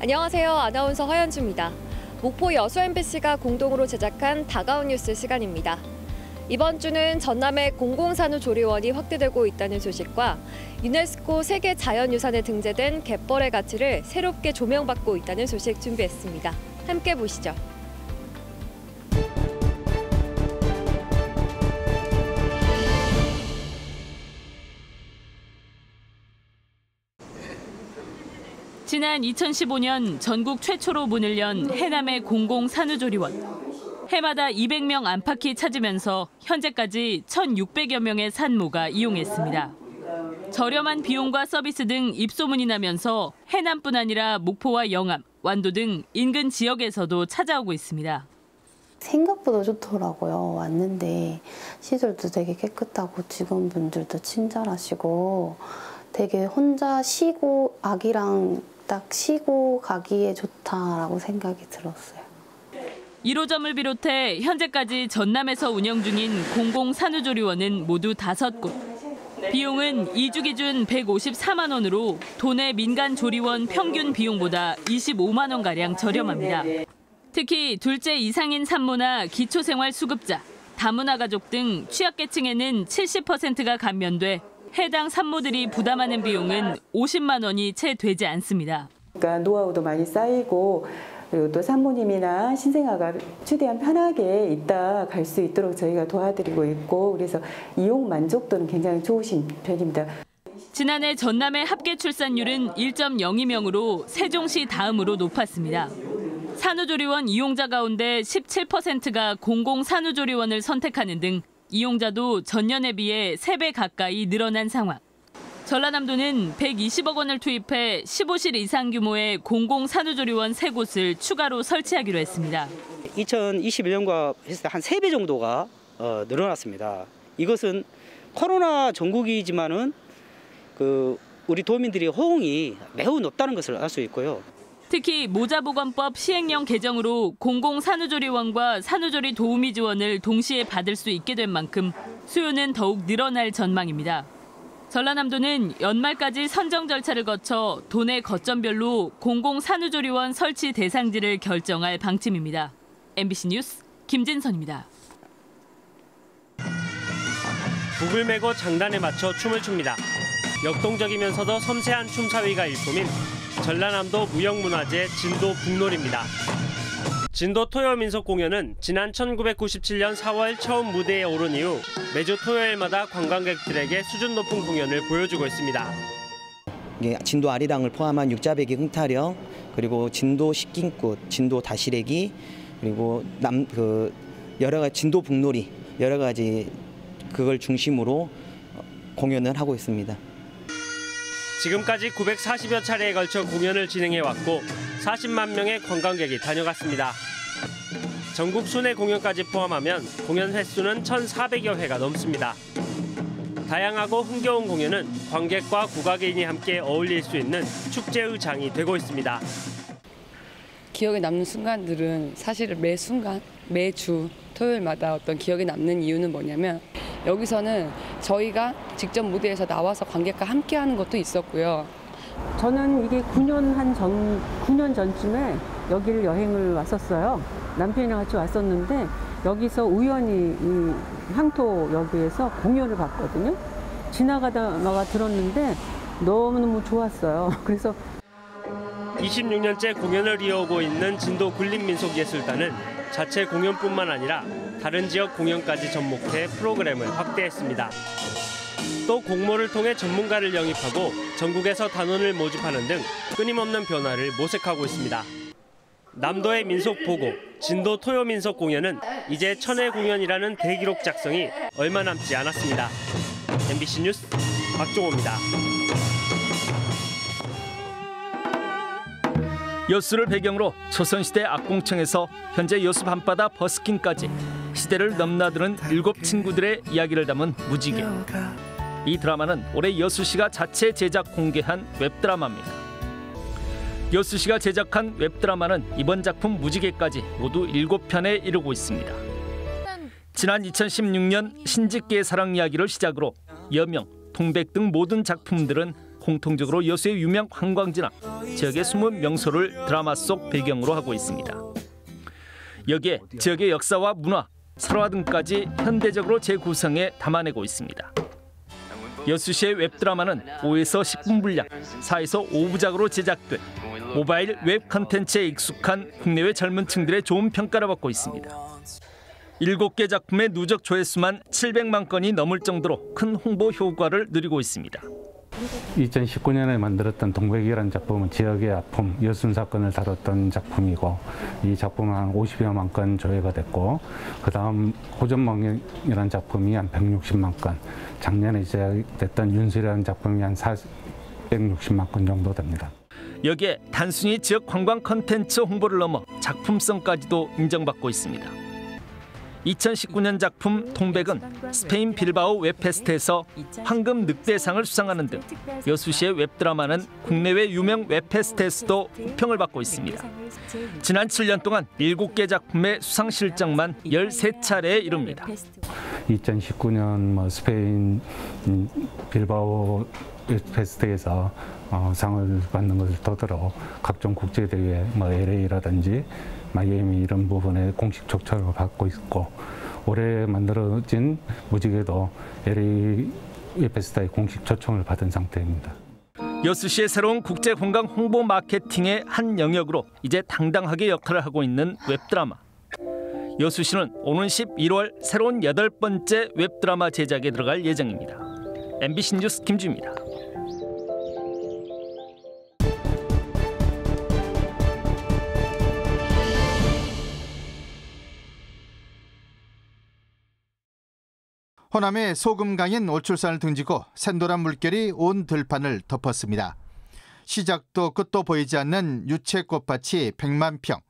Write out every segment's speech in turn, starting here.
안녕하세요. 아나운서 허연주입니다. 목포 여수 MBC가 공동으로 제작한 다가온 뉴스 시간입니다. 이번 주는 전남의 공공산후조리원이 확대되고 있다는 소식과 유네스코 세계 자연유산에 등재된 갯벌의 가치를 새롭게 조명받고 있다는 소식 준비했습니다. 함께 보시죠. 지난 2015년 전국 최초로 문을 연 해남의 공공산후조리원. 해마다 200명 안팎이 찾으면서 현재까지 1,600여 명의 산모가 이용했습니다. 저렴한 비용과 서비스 등 입소문이 나면서 해남뿐 아니라 목포와 영암, 완도 등 인근 지역에서도 찾아오고 있습니다. 생각보다 좋더라고요. 왔는데 시설도 되게 깨끗하고 직원분들도 친절하시고 되게 혼자 쉬고 아기랑 딱 쉬고 가기에 좋다라고 생각이 들었어요. 1호점을 비롯해 현재까지 전남에서 운영 중인 공공산후조리원은 모두 5곳. 비용은 2주 기준 154만 원으로 도내 민간 조리원 평균 비용보다 25만 원가량 저렴합니다. 특히 둘째 이상인 산모나 기초생활수급자, 다문화 가족 등 취약계층에는 70%가 감면돼 해당 산모들이 부담하는 비용은 50만 원이 채 되지 않습니다. 그러니까 노하우도 많이 쌓이고 그리고 또 산모님이나 신생아가 최대한 편하게 있다 갈 수 있도록 저희가 도와드리고 있고 그래서 이용 만족도는 굉장히 좋으신 편입니다. 지난해 전남의 합계 출산율은 1.02명으로 세종시 다음으로 높았습니다. 산후조리원 이용자 가운데 17%가 공공산후조리원을 선택하는 등 이용자도 전년에 비해 3배 가까이 늘어난 상황. 전라남도는 120억 원을 투입해 15실 이상 규모의 공공산후조리원 3곳을 추가로 설치하기로 했습니다. 2021년과 했을 때 한 3배 정도가 늘어났습니다. 이것은 코로나 전국이지만은 우리 도민들의 호응이 매우 높다는 것을 알 수 있고요. 특히 모자보건법 시행령 개정으로 공공산후조리원과 산후조리 도우미 지원을 동시에 받을 수 있게 된 만큼 수요는 더욱 늘어날 전망입니다. 전라남도는 연말까지 선정 절차를 거쳐 도내 거점별로 공공산후조리원 설치 대상지를 결정할 방침입니다. MBC 뉴스 김진선입니다. 북을 메고 장단에 맞춰 춤을 춥니다. 역동적이면서도 섬세한 춤사위가 일품인 전라남도 무형문화재 진도 북놀이입니다. 진도 토요민속 공연은 지난 1997년 4월 처음 무대에 오른 이후 매주 토요일마다 관광객들에게 수준 높은 공연을 보여주고 있습니다. 진도 아리랑을 포함한 육자배기 흥타령, 그리고 진도 식긴꽃, 진도 다시래기, 그리고 여러 가지 진도 북놀이 여러 가지 그걸 중심으로 공연을 하고 있습니다. 지금까지 940여 차례에 걸쳐 공연을 진행해왔고 40만 명의 관광객이 다녀갔습니다. 전국 순회 공연까지 포함하면 공연 횟수는 1,400여 회가 넘습니다. 다양하고 흥겨운 공연은 관객과 국악인이 함께 어울릴 수 있는 축제의 장이 되고 있습니다. 기억에 남는 순간들은 사실 매 순간, 매주 토요일마다 어떤 기억에 남는 이유는 뭐냐면 여기서는 저희가 직접 무대에서 나와서 관객과 함께하는 것도 있었고요. 저는 이게 9년 전쯤에 여기를 여행을 왔었어요. 남편이랑 같이 왔었는데 여기서 우연히 이 향토역에서 공연을 봤거든요. 지나가다가 들었는데 너무너무 좋았어요. 그래서 26년째 공연을 이어오고 있는 진도 군림민속예술단은 자체 공연뿐만 아니라 다른 지역 공연까지 접목해 프로그램을 확대했습니다. 또 공모를 통해 전문가를 영입하고 전국에서 단원을 모집하는 등 끊임없는 변화를 모색하고 있습니다. 남도의 민속 보고, 진도 토요 민속 공연은 이제 1000회 공연이라는 대기록 작성이 얼마 남지 않았습니다. MBC 뉴스 박종호입니다. 여수를 배경으로 조선시대 악공청에서 현재 여수 밤바다 버스킹까지 시대를 넘나드는 7 친구들의 이야기를 담은 무지개. 이 드라마는 올해 여수시가 자체 제작 공개한 웹드라마입니다. 여수시가 제작한 웹드라마는 이번 작품 무지개까지 모두 7편에 이르고 있습니다. 지난 2016년 신직계의 사랑 이야기를 시작으로 여명, 동백 등 모든 작품들은 공통적으로 여수의 유명 관광지나 지역의 숨은 명소를 드라마 속 배경으로 하고 있습니다. 여기에 지역의 역사와 문화, 설화 등까지 현대적으로 재구성해 담아내고 있습니다. 여수시의 웹드라마는 5에서 10분 분량, 4에서 5부작으로 제작돼 모바일 웹 컨텐츠에 익숙한 국내외 젊은 층들의 좋은 평가를 받고 있습니다. 7개 작품의 누적 조회수만 700만 건이 넘을 정도로 큰 홍보 효과를 누리고 있습니다. 2019년에 만들었던 동백이라는 작품은 지역의 아픔, 여순 사건을 다뤘던 작품이고 이 작품은 한 50여만 건 조회가 됐고 그다음 호전망이라는 작품이 한 160만 건, 작년에 제작됐던 윤술이라는 작품이 한 460만 건 정도 됩니다. 여기에 단순히 지역 관광 컨텐츠 홍보를 넘어 작품성까지도 인정받고 있습니다. 2019년 작품 동백은 스페인 빌바오 웹페스트에서 황금 늑대상을 수상하는 등 여수시의 웹드라마는 국내외 유명 웹페스트에서도 호평을 받고 있습니다. 지난 7년 동안 7개 작품의 수상 실적만 13차례에 이릅니다. 2019년 스페인 빌바오 웹페스트에서 상을 받는 것을 토대로 각종 국제대회 LA라든지 마이애미 이런 부분에 공식 초청을 받고 있고 올해 만들어진 무지개도 LA 웹페스트의 공식 초청을 받은 상태입니다. 여수시의 새로운 국제관광 홍보 마케팅의 한 영역으로 이제 당당하게 역할을 하고 있는 웹드라마. 여수시는 오는 11월 새로운 8번째 웹드라마 제작에 들어갈 예정입니다. MBC 뉴스 김주입니다. 호남에 소금강인 오출산을 등지고 샌도란 물결이 온 들판을 덮었습니다. 시작도 끝도 보이지 않는 유채꽃밭이 100만 평.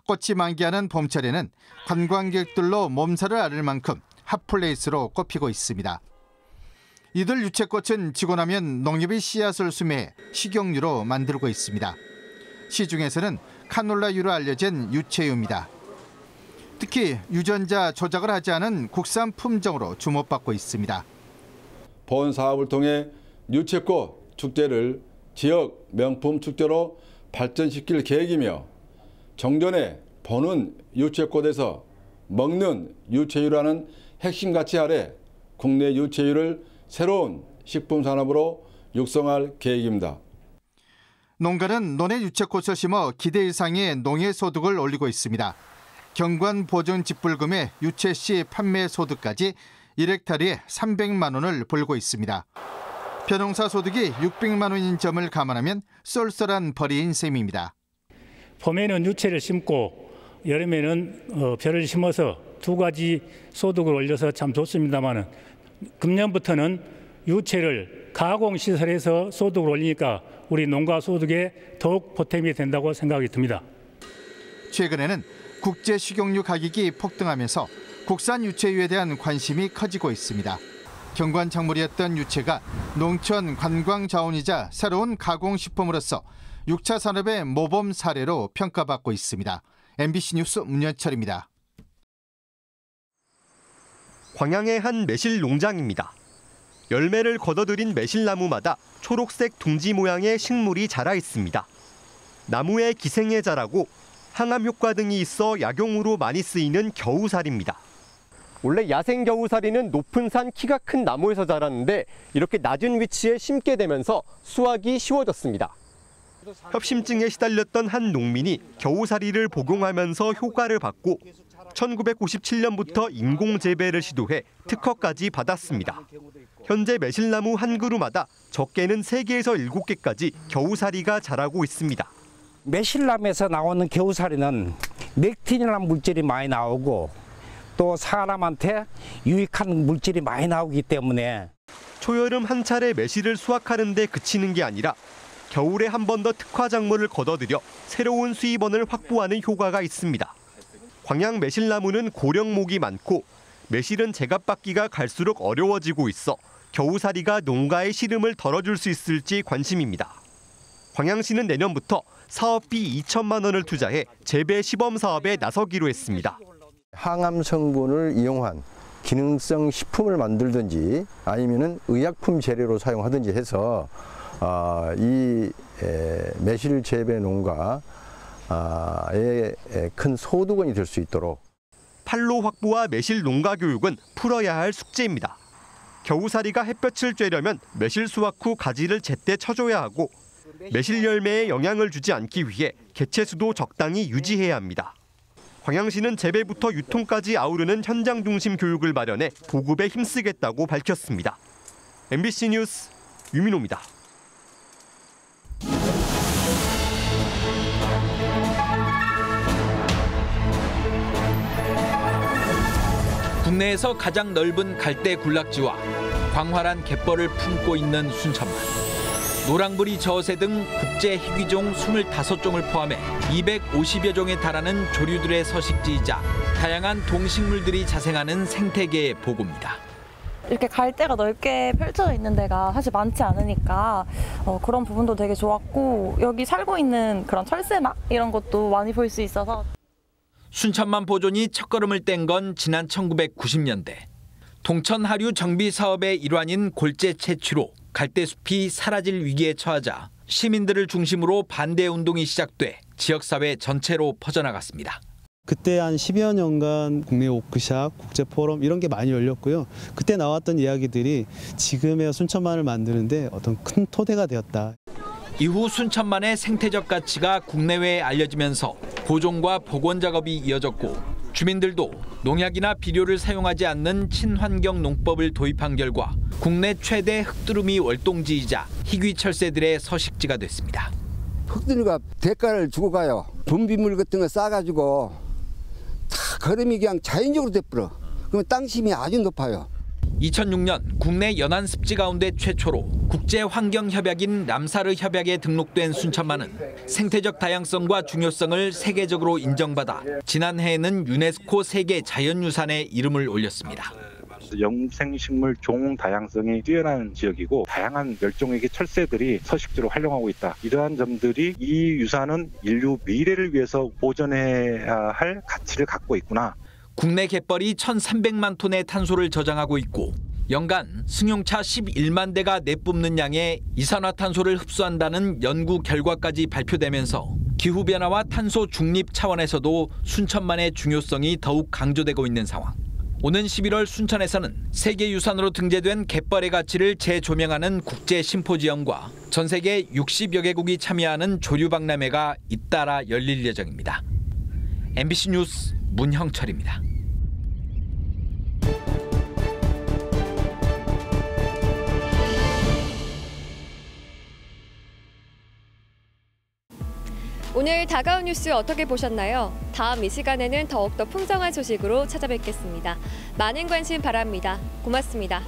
꽃이 만개하는 봄철에는 관광객들로 몸살을 앓을 만큼 핫플레이스로 꼽히고 있습니다. 이들 유채꽃은 지고 나면 농협이 씨앗을 수매해 식용유로 만들고 있습니다. 시중에서는 카놀라유로 알려진 유채유입니다. 특히 유전자 조작을 하지 않은 국산 품종으로 주목받고 있습니다. 본 사업을 통해 유채꽃 축제를 지역 명품 축제로 발전시킬 계획이며 정전에 보는 유채꽃에서 먹는 유채유라는 핵심 가치 아래 국내 유채유를 새로운 식품 산업으로 육성할 계획입니다. 농가는 논에 유채꽃을 심어 기대 이상의 농해 소득을 올리고 있습니다. 경관 보존 직불금에 유채씨 판매 소득까지 1헥타르에 300만 원을 벌고 있습니다. 벼농사 소득이 600만 원인 점을 감안하면 쏠쏠한 벌이인 셈입니다. 봄에는 유채를 심고 여름에는 벼를 심어서 두 가지 소득을 올려서 참 좋습니다만 금년부터는 유채를 가공시설에서 소득을 올리니까 우리 농가 소득에 더욱 보탬이 된다고 생각이 듭니다. 최근에는 국제 식용유 가격이 폭등하면서 국산 유채유에 대한 관심이 커지고 있습니다. 경관 작물이었던 유채가 농촌 관광 자원이자 새로운 가공식품으로서 6차 산업의 모범 사례로 평가받고 있습니다. MBC 뉴스 문현철입니다. 광양의 한 매실 농장입니다. 열매를 걷어들인 매실나무마다 초록색 둥지 모양의 식물이 자라 있습니다. 나무의 기생에 자라고 항암 효과 등이 있어 약용으로 많이 쓰이는 겨우살입니다. 원래 야생 겨우살이는 높은 산 키가 큰 나무에서 자랐는데 이렇게 낮은 위치에 심게 되면서 수확이 쉬워졌습니다. 협심증에 시달렸던 한 농민이 겨우살이를 복용하면서 효과를 받고 1997년부터 인공 재배를 시도해 특허까지 받았습니다. 현재 매실나무 한 그루마다 적게는 3개에서 7개까지 겨우살이가 자라고 있습니다. 매실나무에서 나오는 겨우살이는 렉틴이라는 물질이 많이 나오고 또 사람한테 유익한 물질이 많이 나오기 때문에 초여름 한 차례 매실을 수확하는 데 그치는 게 아니라 겨울에 한 번 더 특화 작물을 걷어들여 새로운 수입원을 확보하는 효과가 있습니다. 광양 매실나무는 고령목이 많고 매실은 제값받기가 갈수록 어려워지고 있어 겨우살이가 농가의 시름을 덜어줄 수 있을지 관심입니다. 광양시는 내년부터 사업비 2천만 원을 투자해 재배 시범 사업에 나서기로 했습니다. 항암 성분을 이용한 기능성 식품을 만들든지 아니면은 의약품 재료로 사용하든지 해서 이 매실 재배 농가의 큰 소득원이 될 수 있도록 판로 확보와 매실 농가 교육은 풀어야 할 숙제입니다. 겨우살이가 햇볕을 쬐려면 매실 수확 후 가지를 제때 쳐줘야 하고 매실 열매에 영향을 주지 않기 위해 개체수도 적당히 유지해야 합니다. 광양시는 재배부터 유통까지 아우르는 현장 중심 교육을 마련해 보급에 힘쓰겠다고 밝혔습니다. MBC 뉴스 유민호입니다. 국내에서 가장 넓은 갈대 군락지와 광활한 갯벌을 품고 있는 순천만. 노랑부리 저어새 등 국제 희귀종 25종을 포함해 250여 종에 달하는 조류들의 서식지이자 다양한 동식물들이 자생하는 생태계의 보고입니다. 이렇게 갈대가 넓게 펼쳐져 있는 데가 사실 많지 않으니까 그런 부분도 되게 좋았고, 여기 살고 있는 그런 철새막 이런 것도 많이 볼 수 있어서. 순천만 보존이 첫걸음을 뗀 건 지난 1990년대. 동천 하류 정비 사업의 일환인 골재 채취로 갈대숲이 사라질 위기에 처하자 시민들을 중심으로 반대 운동이 시작돼 지역사회 전체로 퍼져나갔습니다. 그때 한 10여 년간 국내 워크샵, 국제포럼 이런 게 많이 열렸고요. 그때 나왔던 이야기들이 지금의 순천만을 만드는데 어떤 큰 토대가 되었다. 이후 순천만의 생태적 가치가 국내외에 알려지면서 보존과 복원 작업이 이어졌고, 주민들도 농약이나 비료를 사용하지 않는 친환경 농법을 도입한 결과 국내 최대 흑두루미 월동지이자 희귀 철새들의 서식지가 됐습니다. 흑두루미가 대가를 주고 가요. 분비물 같은 거 싸가지고 다 거름이 그냥 자연적으로 돼버려. 그러면 땅심이 아주 높아요. 2006년 국내 연안 습지 가운데 최초로 국제환경협약인 람사르 협약에 등록된 순천만은 생태적 다양성과 중요성을 세계적으로 인정받아 지난해에는 유네스코 세계 자연유산에 이름을 올렸습니다. 영생식물 종 다양성이 뛰어난 지역이고 다양한 멸종위기 철새들이 서식지로 활용하고 있다. 이러한 점들이 이 유산은 인류 미래를 위해서 보존해야 할 가치를 갖고 있구나. 국내 갯벌이 1,300만 톤의 탄소를 저장하고 있고 연간 승용차 11만 대가 내뿜는 양의 이산화탄소를 흡수한다는 연구 결과까지 발표되면서 기후변화와 탄소 중립 차원에서도 순천만의 중요성이 더욱 강조되고 있는 상황. 오는 11월 순천에서는 세계유산으로 등재된 갯벌의 가치를 재조명하는 국제 심포지엄과 전 세계 60여 개국이 참여하는 조류박람회가 잇따라 열릴 예정입니다. MBC 뉴스 문형철입니다. 오늘 다가온 뉴스 어떻게 보셨나요? 다음 이 시간에는 더욱더 풍성한 소식으로 찾아뵙겠습니다. 많은 관심 바랍니다. 고맙습니다.